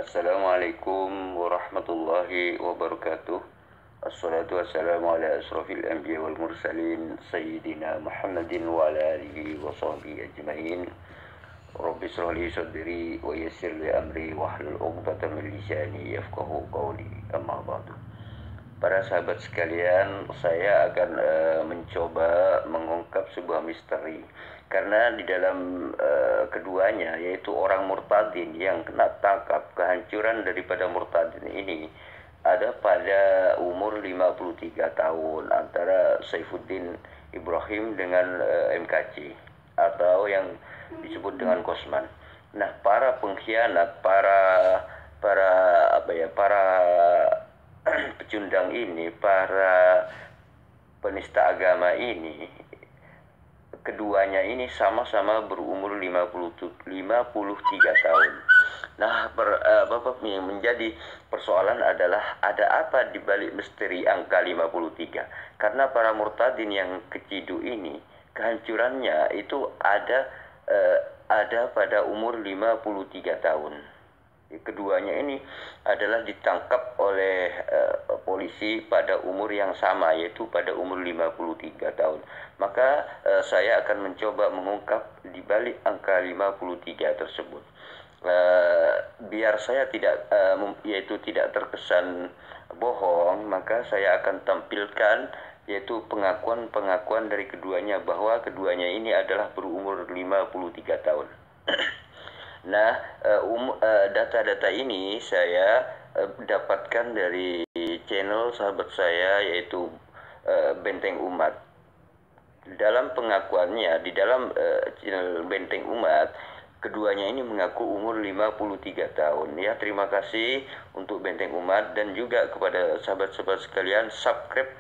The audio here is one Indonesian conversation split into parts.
Assalamualaikum warahmatullahi wabarakatuh. Assalatu wassalamu ala asrafil anbiya wal mursalin Sayyidina Muhammadin wa ala alihi wa sahbihi ajma'in. Rabbi shrah li sadri wa yassir li amri wahlul 'uqdatam min lisani yafqahu qawli. Amma ba'du. Para sahabat sekalian, saya akan mencoba mengungkap sebuah misteri. Karena di dalam keduanya, yaitu orang murtadin yang kena tangkap, kehancuran daripada murtadin ini ada pada umur 53 tahun antara Saifuddin Ibrahim dengan MKC atau yang disebut dengan Kosman. Nah, para pengkhianat, para pecundang ini, para penista agama ini, keduanya ini sama-sama berumur 53 tahun. Nah, yang menjadi persoalan adalah ada apa di balik misteri angka 53? Karena para murtadin yang keciduk ini, kehancurannya itu ada pada umur 53 tahun. Keduanya ini adalah ditangkap oleh polisi pada umur yang sama, yaitu pada umur 53 tahun. Maka saya akan mencoba mengungkap di balik angka 53 tersebut. Biar saya tidak terkesan bohong, maka saya akan tampilkan yaitu pengakuan dari keduanya bahwa keduanya ini adalah berumur 53 tahun. Nah, data-data ini saya dapatkan dari channel sahabat saya, yaitu Benteng Umat. Dalam pengakuannya di dalam channel Benteng Umat, keduanya ini mengaku umur 53 tahun. Ya, terima kasih untuk Benteng Umat, dan juga kepada sahabat-sahabat sekalian, subscribe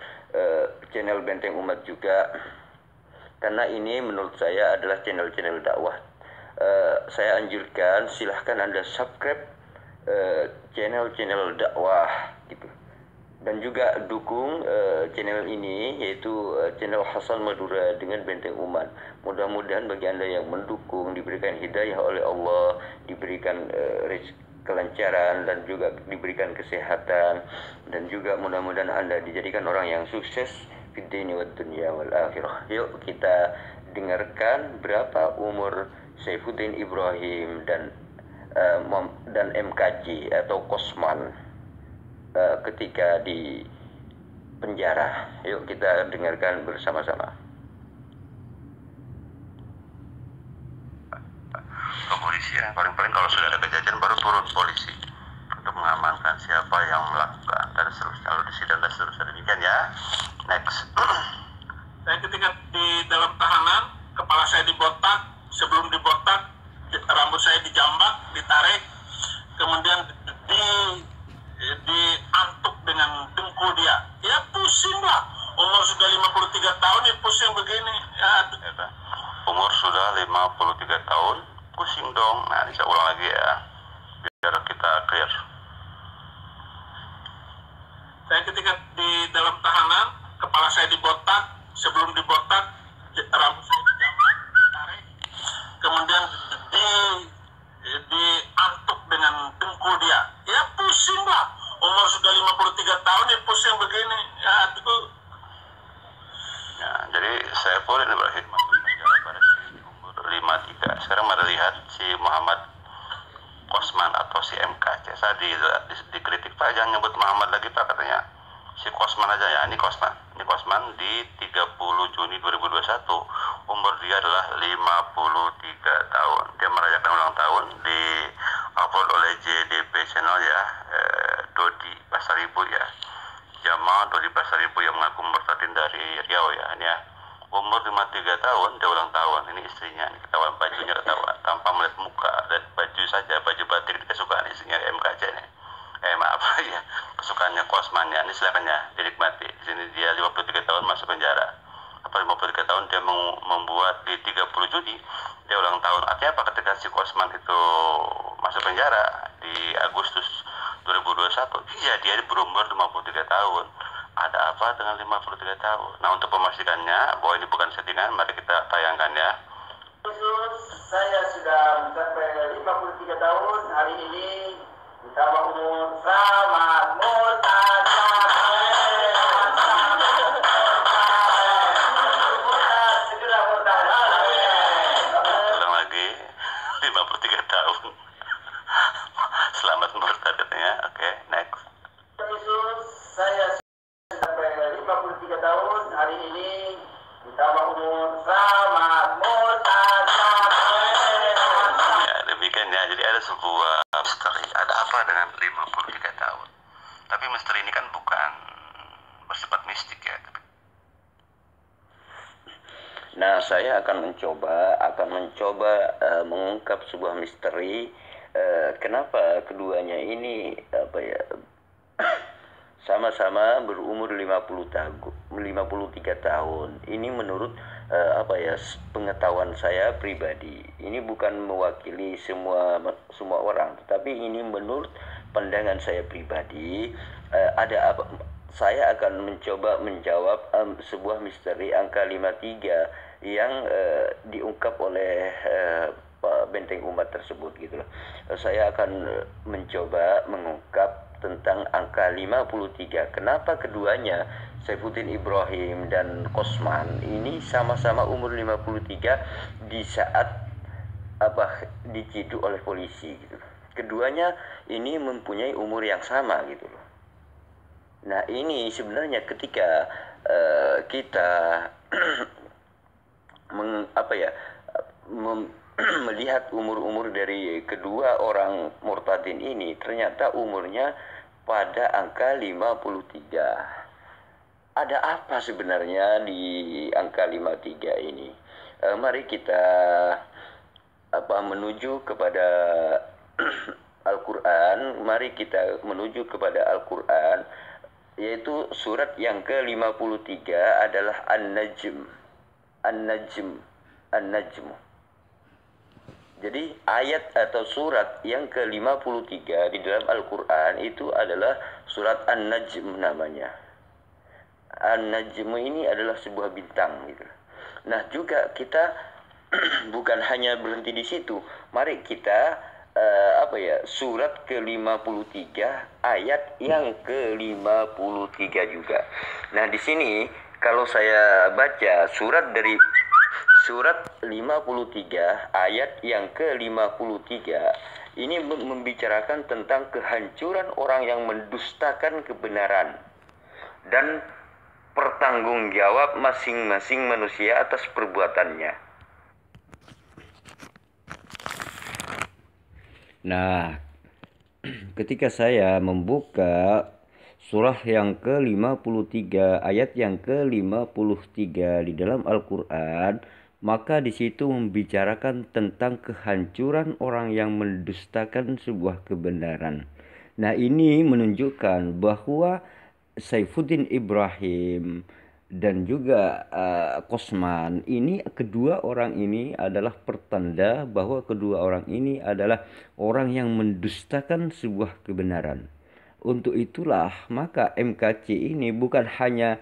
channel Benteng Umat juga, karena ini menurut saya adalah channel-channel dakwah. Saya anjurkan silahkan Anda subscribe channel-channel dakwah gitu, dan juga dukung channel ini, yaitu channel Hasan Madura dengan Benteng Umat. Mudah-mudahan bagi Anda yang mendukung diberikan hidayah oleh Allah, diberikan kelancaran, dan juga diberikan kesehatan, dan juga mudah-mudahan Anda dijadikan orang yang sukses fid dini wad dunya wal akhirah. Yuk kita dengarkan berapa umur Saifuddin Ibrahim dan MKJ atau Kosman ketika di penjara. Yuk kita dengarkan bersama-sama. Kepolisian paling-paling kalau sudah ada kejadian baru turun polisi untuk mengamankan siapa yang melakukan dan seterusnya, lalu disidang dan seterusnya. Demikian ya. Next. Saya ketika di dalam tahanan, kepala saya dibotak. Sebelum dibotak, rambut saya dijambak, ditarik, kemudian diantuk dengan dengkul dia. Ya pusing lah. Umur sudah 53 tahun ya pusing begini. Ya. Umur sudah 53 tahun, pusing dong. Nah, bisa ulang lagi ya, biar kita clear. Saya ketika di dalam tahanan, kepala saya dibotak. Sebelum dibotak, rambut saya dijambak, ditarik, kemudian diantuk dengan dengkul dia. Ya pusing lah. Umur sudah 53 tahun ya pusing begini. Ya aduh. Ya, jadi saya pun Ibrahim masuk penjara pada umur 53. Sekarang mari lihat si Muhammad Kosman atau si MKC. Saya dikritik, Pak jangan nyebut Muhammad lagi Pak, katanya. Si Kosman aja ya, ini Kosman. Ini Kosman di 30 Juni 2021, umur dia adalah 53 tahun. Dia merayakan ulang tahun di upload oleh JDP channel ya, Dodi Pasaribu ya. Jamaah Dodi Pasaribu yang mengaku murtadin dari Riau ya. Ini ya, umur 53 tahun, dia ulang tahun. Ini istrinya, ini ketahuan bajunya, ketahuan tanpa melihat muka, dan baju saja, baju batik kesukaan istrinya MKC nih. Maaf ya, kesukaannya Kosman ya. Ini silakan ya dinikmati. Di sini dia 53 tahun masuk penjara. Apa 53 tahun dia membuat di 30 Juni dia ulang tahun. Artinya apa? Ketika si Kosman itu masuk penjara di Agustus 2021, iya dia berumur 53 tahun. Ada apa dengan 53 tahun? Nah, untuk memastikannya bahwa ini bukan settingan, mari kita tayangkan ya. Saya sudah mencapai 53 tahun hari ini. Ulang lagi, 53 tahun. Selamat murtad katanya. Oke, next. Saya sampai 53 tahun hari ini ditambah umur selamat murtad. Ya, demikian ya. Jadi ada sebuah misteri. Ada apa dengan 53 tahun? Tapi misteri ini kan bukan bersifat mistik ya. Nah, saya akan mencoba mengungkap sebuah misteri. Kenapa keduanya ini sama-sama berumur 53 tahun. Ini menurut pengetahuan saya pribadi. Ini bukan mewakili semua orang, tetapi ini menurut pandangan saya pribadi. Ada apa? Saya akan mencoba menjawab sebuah misteri angka 53 yang diungkap oleh benteng umat tersebut gitu loh. Saya akan mencoba mengungkap tentang angka 53. Kenapa keduanya, Saifuddin Ibrahim dan Qosman, ini sama-sama umur 53 di saat diciduk oleh polisi gitu. Keduanya ini mempunyai umur yang sama gitu loh. Nah, ini sebenarnya ketika kita melihat umur-umur dari kedua orang murtadin ini, ternyata umurnya pada angka 53. Ada apa sebenarnya di angka 53 ini? Mari kita menuju kepada Al-Quran. Mari kita menuju kepada Al-Quran, yaitu surat yang ke-53 adalah An-Najm. Jadi ayat atau surat yang ke-53 di dalam Al-Quran itu adalah surat An-Najm namanya. An-Najm ini adalah sebuah bintang gitu. Nah, juga kita bukan hanya berhenti di situ. Mari kita surat ke-53 ayat yang ke-53 juga. Nah, di sini kalau saya baca surat 53 ayat yang ke-53 ini membicarakan tentang kehancuran orang yang mendustakan kebenaran dan pertanggungjawab masing-masing manusia atas perbuatannya. Nah, ketika saya membuka surah yang ke-53 ayat yang ke-53 di dalam Al-Quran, maka di situ membicarakan tentang kehancuran orang yang mendustakan sebuah kebenaran. Nah, ini menunjukkan bahwa Saifuddin Ibrahim dan juga Qosman ini, kedua orang ini adalah pertanda bahwa kedua orang ini adalah orang yang mendustakan sebuah kebenaran. Untuk itulah maka MKC ini bukan hanya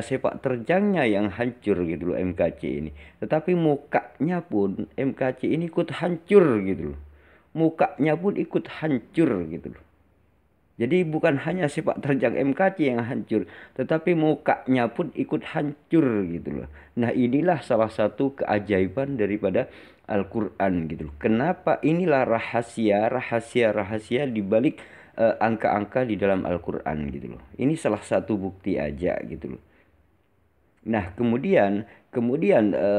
sepak terjangnya yang hancur gitu loh MKC ini, tetapi mukanya pun MKC ini ikut hancur gitu loh. Mukanya pun ikut hancur gitu loh. Jadi bukan hanya sepak terjang MKC yang hancur, tetapi mukanya pun ikut hancur gitu loh. Nah, inilah salah satu keajaiban daripada Al-Quran gitu loh. Kenapa? Inilah rahasia di balik angka-angka di dalam Al-Quran gitu loh. Ini salah satu bukti aja gitu loh. Nah, kemudian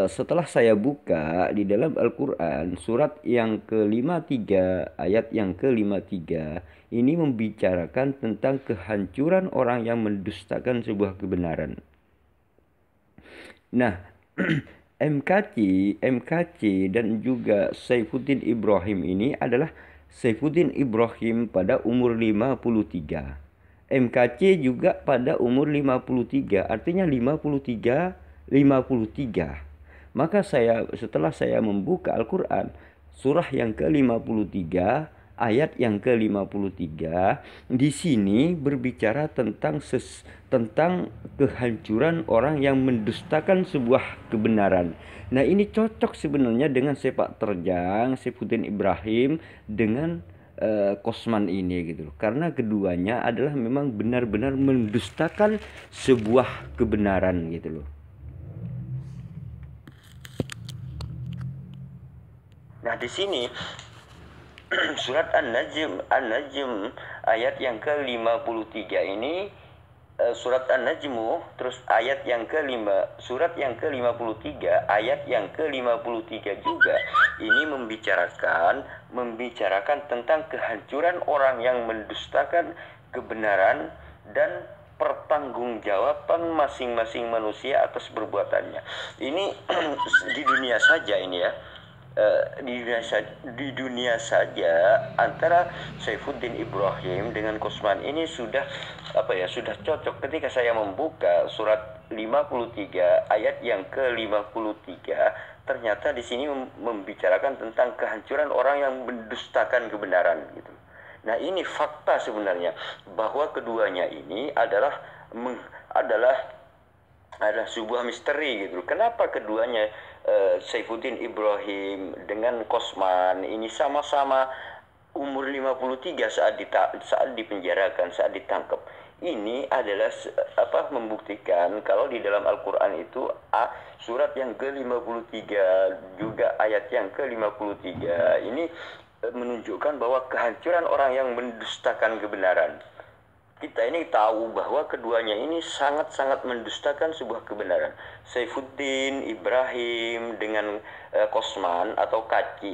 setelah saya buka di dalam Al-Quran surat yang ke-53 ayat yang ke-53 ini membicarakan tentang kehancuran orang yang mendustakan sebuah kebenaran. Nah, MKC dan juga Saifuddin Ibrahim ini adalah Saifuddin Ibrahim pada umur 53. MKC juga pada umur 53, artinya 53. Maka setelah saya membuka Al-Quran surah yang ke-53 ayat yang ke-53, di sini berbicara tentang kehancuran orang yang mendustakan sebuah kebenaran. Nah, ini cocok sebenarnya dengan sepak terjang Saifuddin Ibrahim dengan Kosman ini gitu loh. Karena keduanya adalah memang benar-benar mendustakan sebuah kebenaran gitu loh. Nah, di sini surat An-Najm ayat yang ke-53 ini, surat An-Najmu terus ayat yang surat yang ke-53 ayat yang ke-53 juga ini membicarakan tentang kehancuran orang yang mendustakan kebenaran dan pertanggungjawaban masing-masing manusia atas perbuatannya. Ini di dunia saja ini ya. Di dunia saja antara Saifuddin Ibrahim dengan Kosman ini sudah cocok. Ketika saya membuka surat 53 ayat yang ke-53, ternyata di sini membicarakan tentang kehancuran orang yang mendustakan kebenaran gitu. Nah, ini fakta sebenarnya bahwa keduanya ini adalah sebuah misteri gitu. Kenapa keduanya Saifuddin Ibrahim dengan Kosman ini sama-sama umur 53 saat dipenjarakan, saat ditangkap. Ini adalah membuktikan kalau di dalam Al-Qur'an itu surat yang ke-53 juga ayat yang ke-53 ini menunjukkan bahwa kehancuran orang yang mendustakan kebenaran. Kita ini tahu bahwa keduanya ini sangat-sangat mendustakan sebuah kebenaran. Saifuddin Ibrahim dengan Kosman atau Kaci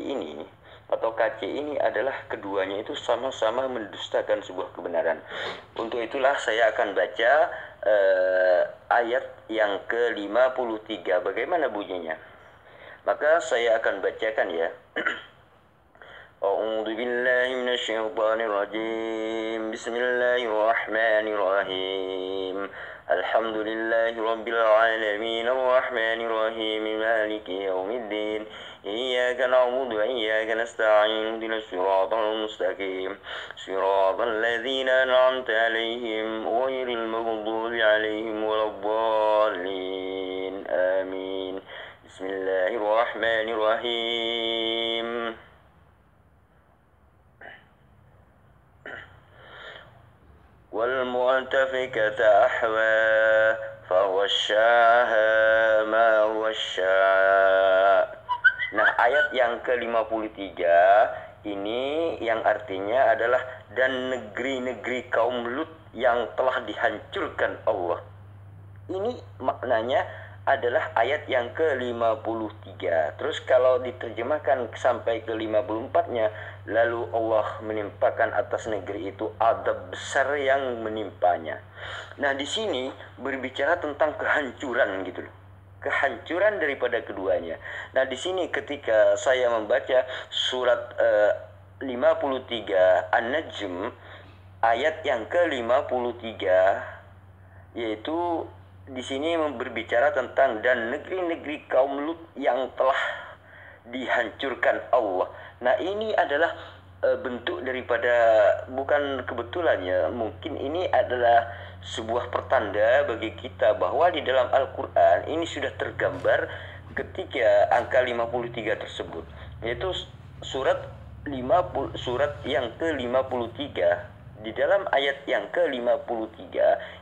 ini adalah keduanya itu sama-sama mendustakan sebuah kebenaran. Untuk itulah saya akan baca ayat yang ke-53. Bagaimana bunyinya? Maka saya akan bacakan ya. أعوذ بالله من الشيطان الرجيم بسم الله الرحمن الرحيم الحمد لله رب العالمين الرحمن الرحيم مالك يوم الدين إياك نعبد وإياك نستعين اهدنا الصراط المستقيم صراط الذين أنعمت عليهم غير المغضوب عليهم ولا الضالين آمين بسم الله الرحمن الرحيم والمؤتفكة أحوى فغشاها ما غشا. Nah, ayat yang ke-53 ini yang artinya adalah dan negeri-negeri kaum Lut yang telah dihancurkan Allah. Ini maknanya adalah ayat yang ke-53. Terus kalau diterjemahkan sampai ke-54-nya, lalu Allah menimpakan atas negeri itu adab besar yang menimpanya. Nah, di sini berbicara tentang kehancuran gitu loh. Kehancuran daripada keduanya. Nah, di sini ketika saya membaca surat 53 An-Najm ayat yang ke-53, yaitu di sini berbicara tentang dan negeri-negeri kaum Lut yang telah dihancurkan Allah. Nah, ini adalah bentuk daripada, bukan kebetulannya, mungkin ini adalah sebuah pertanda bagi kita bahwa di dalam Al-Qur'an ini sudah tergambar ketika angka 53 tersebut, yaitu surat yang ke-53. Di dalam ayat yang ke-53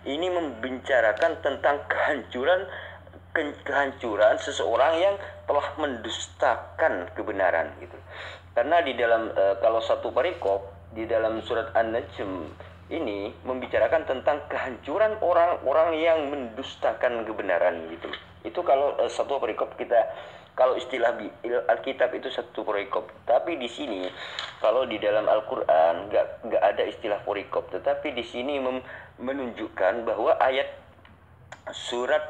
ini membicarakan tentang kehancuran seseorang yang telah mendustakan kebenaran gitu. Karena di dalam kalau satu perikop di dalam surat An-Najm ini membicarakan tentang kehancuran orang-orang yang mendustakan kebenaran gitu. Itu kalau satu perikop kita, kalau istilah Alkitab itu satu perikop. Tapi di sini kalau di dalam Al-Qur'an nggak ada istilah perikop, tetapi di sini menunjukkan bahwa ayat surat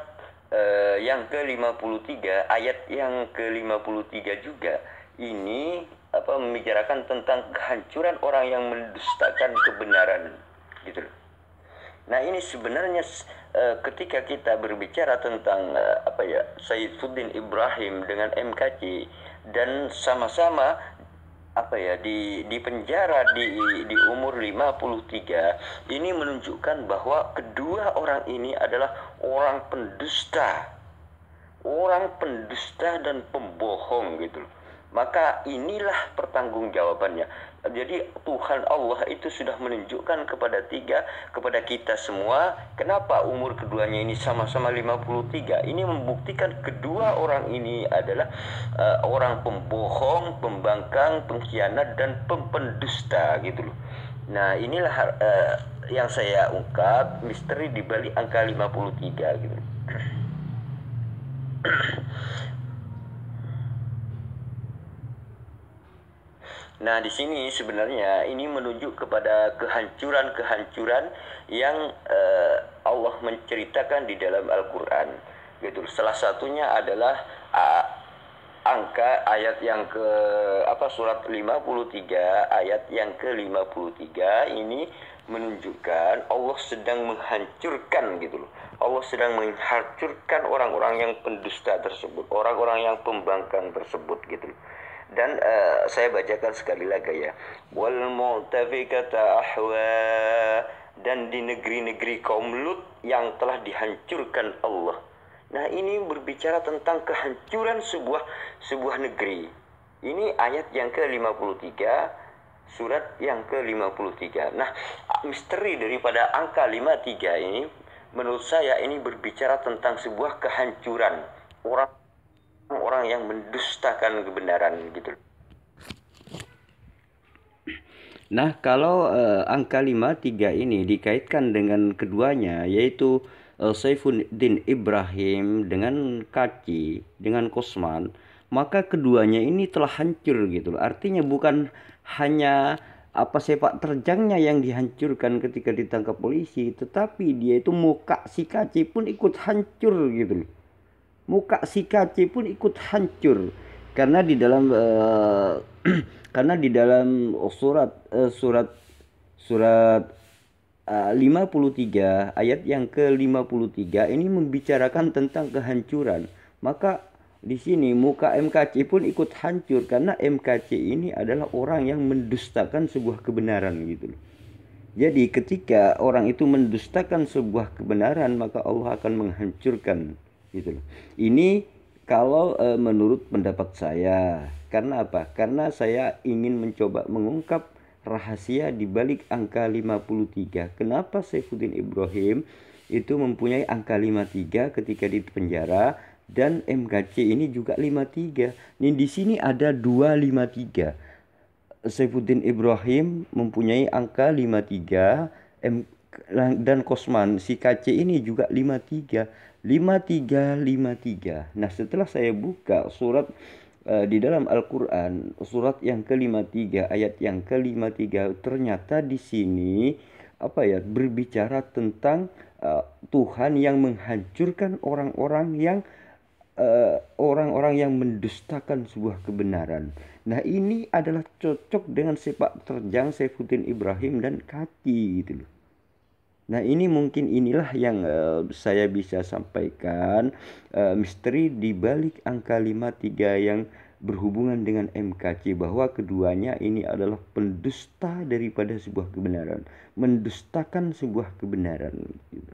yang ke-53 ayat yang ke-53 juga ini membicarakan tentang kehancuran orang yang mendustakan kebenaran gitu loh. Nah, ini sebenarnya ketika kita berbicara tentang Saifuddin Ibrahim dengan MKC dan sama-sama di penjara di umur 53, ini menunjukkan bahwa kedua orang ini adalah orang pendusta dan pembohong gitu loh. Maka inilah pertanggungjawabannya. Jadi Tuhan Allah itu sudah menunjukkan kepada kita semua, kenapa umur keduanya ini sama-sama 53. Ini membuktikan kedua orang ini adalah orang pembohong, pembangkang, pengkhianat dan pendusta gitu loh. Nah, inilah yang saya ungkap misteri di balik angka 53 gitu. Nah, di sini sebenarnya ini menunjuk kepada kehancuran-kehancuran yang Allah menceritakan di dalam Al-Qur'an. Gitu. Salah satunya adalah angka ayat yang ke surat 53 ayat yang ke-53 ini menunjukkan Allah sedang menghancurkan gitu loh. Allah sedang menghancurkan orang-orang yang pendusta tersebut, orang-orang yang pembangkang tersebut gitu loh. Dan saya bacakan sekali lagi ya. Wal mu'tafikata ahwa, dan di negeri-negeri kaum Lut yang telah dihancurkan Allah. Nah, ini berbicara tentang kehancuran sebuah negeri. Ini ayat yang ke-53, surat yang ke-53. Nah, misteri daripada angka 53 ini menurut saya ini berbicara tentang sebuah kehancuran orang yang mendustakan kebenaran gitu. Nah, kalau angka 53 ini dikaitkan dengan keduanya, yaitu Saifuddin Ibrahim dengan Kaci, dengan Kosman, maka keduanya ini telah hancur gitu. Artinya bukan hanya sepak terjangnya yang dihancurkan ketika ditangkap polisi, tetapi dia itu muka si Kaci pun ikut hancur gitu. Muka si Kaci pun ikut hancur karena di dalam surat 53 ayat yang ke-53 ini membicarakan tentang kehancuran. Maka di sini muka MKC pun ikut hancur karena MKC ini adalah orang yang mendustakan sebuah kebenaran gitu. Jadi ketika orang itu mendustakan sebuah kebenaran, maka Allah akan menghancurkan gitu loh. Ini kalau menurut pendapat saya. Karena apa? Karena saya ingin mencoba mengungkap rahasia di balik angka 53. Kenapa Saifuddin Ibrahim itu mempunyai angka 53 ketika di penjara dan MKC ini juga 53. Nih di sini ada 253. Saifuddin Ibrahim mempunyai angka 53 dan Kosman si KC ini juga 53. 53. Nah, setelah saya buka surat di dalam Al-Qur'an, surat yang ke-53 ayat yang ke-53, ternyata di sini berbicara tentang Tuhan yang menghancurkan orang-orang yang mendustakan sebuah kebenaran. Nah, ini adalah cocok dengan sepak terjang Saifuddin Ibrahim dan Kaci gitu loh. Nah, ini mungkin inilah yang saya bisa sampaikan misteri di balik angka 53 yang berhubungan dengan MKC, bahwa keduanya ini adalah pendusta daripada sebuah kebenaran, mendustakan sebuah kebenaran gitu.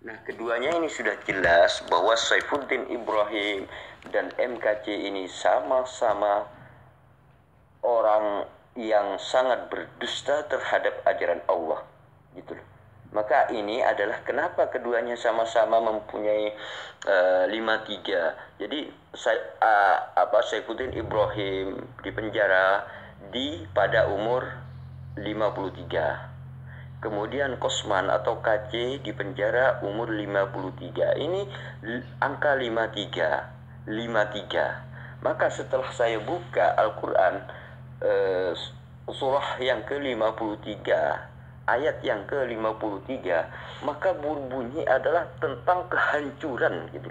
Nah, keduanya ini sudah jelas bahwa Saifuddin Ibrahim dan MKC ini sama-sama orang yang sangat berdusta terhadap ajaran Allah gitu loh. Maka ini adalah kenapa keduanya sama-sama mempunyai 53. Jadi Saifuddin Ibrahim dipenjara pada umur 53. Kemudian Kosman atau KC dipenjara umur 53. Ini angka 53. Maka setelah saya buka Al-Qur'an surah yang ke-53 ayat yang ke-53, maka berbunyi adalah tentang kehancuran gitu.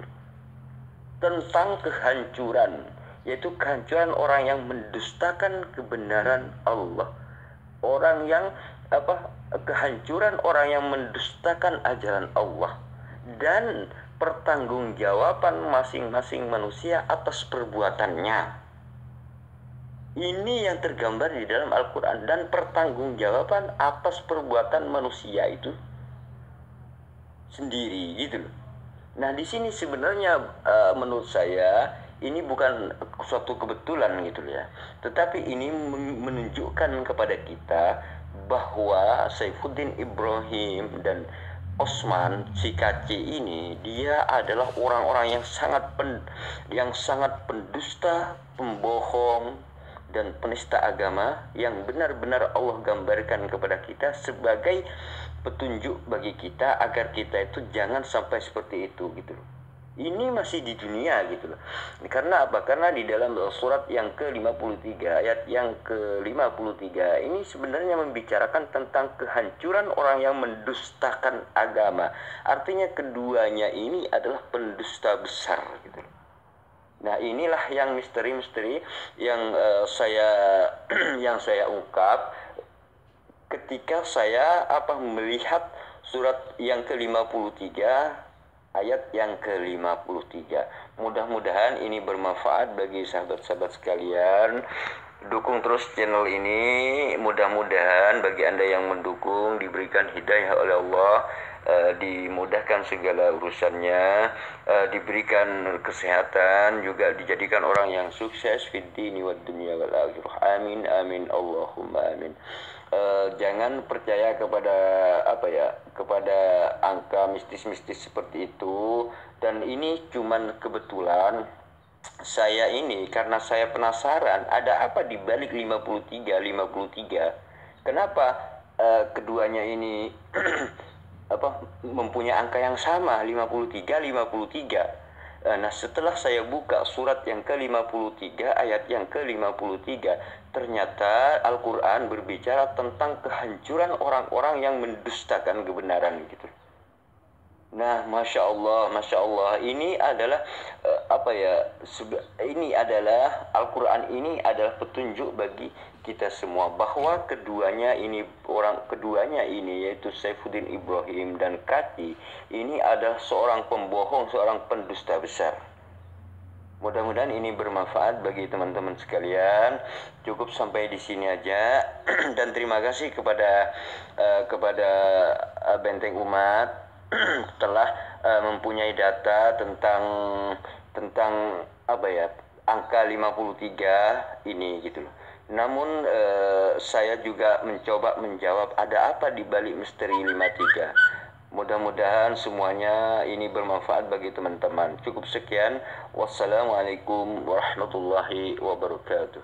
Tentang kehancuran, yaitu kehancuran orang yang mendustakan kebenaran Allah. Orang yang kehancuran orang yang mendustakan ajaran Allah dan pertanggungjawaban masing-masing manusia atas perbuatannya. Ini yang tergambar di dalam Al-Qur'an, dan pertanggungjawaban atas perbuatan manusia itu sendiri gitu loh. Nah, di sini sebenarnya menurut saya ini bukan suatu kebetulan gitu ya, tetapi ini menunjukkan kepada kita bahwa Saifuddin Ibrahim dan Osman si Kaci ini dia adalah orang-orang yang sangat pendusta, pembohong dan penista agama yang benar-benar Allah gambarkan kepada kita sebagai petunjuk bagi kita agar kita itu jangan sampai seperti itu gitu loh. Ini masih di dunia gitu loh. Karena apa? Karena di dalam surat yang ke-53 ayat yang ke-53 ini sebenarnya membicarakan tentang kehancuran orang yang mendustakan agama. Artinya keduanya ini adalah pendusta besar gitu loh. Nah, inilah yang misteri-misteri yang saya ungkap ketika saya melihat surat yang ke-53 ayat yang ke-53. Mudah-mudahan ini bermanfaat bagi sahabat-sahabat sekalian. Dukung terus channel ini. Mudah-mudahan bagi Anda yang mendukung diberikan hidayah oleh Allah, dimudahkan segala urusannya, diberikan kesehatan, juga dijadikan orang yang sukses fid dini wad dunya wal akhirah. Amin amin Allahumma amin. Jangan percaya kepada angka mistis-mistis seperti itu, dan ini cuman kebetulan. Saya ini karena saya penasaran ada apa di balik 53. Kenapa keduanya ini mempunyai angka yang sama 53. Nah, setelah saya buka surat yang ke-53 ayat yang ke-53, ternyata Al-Quran berbicara tentang kehancuran orang-orang yang mendustakan kebenaran gitu. Nah, masya Allah, ini adalah ini adalah Al-Quran ini adalah petunjuk bagi kita semua bahwa keduanya ini yaitu Saifuddin Ibrahim dan Kaci ini adalah seorang pembohong, seorang pendusta besar. Mudah-mudahan ini bermanfaat bagi teman-teman sekalian. Cukup sampai di sini aja dan terima kasih kepada Benteng Umat telah mempunyai data tentang angka 53 ini gitu loh. Namun saya juga mencoba menjawab ada apa di balik misteri 53. Mudah-mudahan semuanya ini bermanfaat bagi teman-teman. Cukup sekian. Wassalamualaikum warahmatullahi wabarakatuh.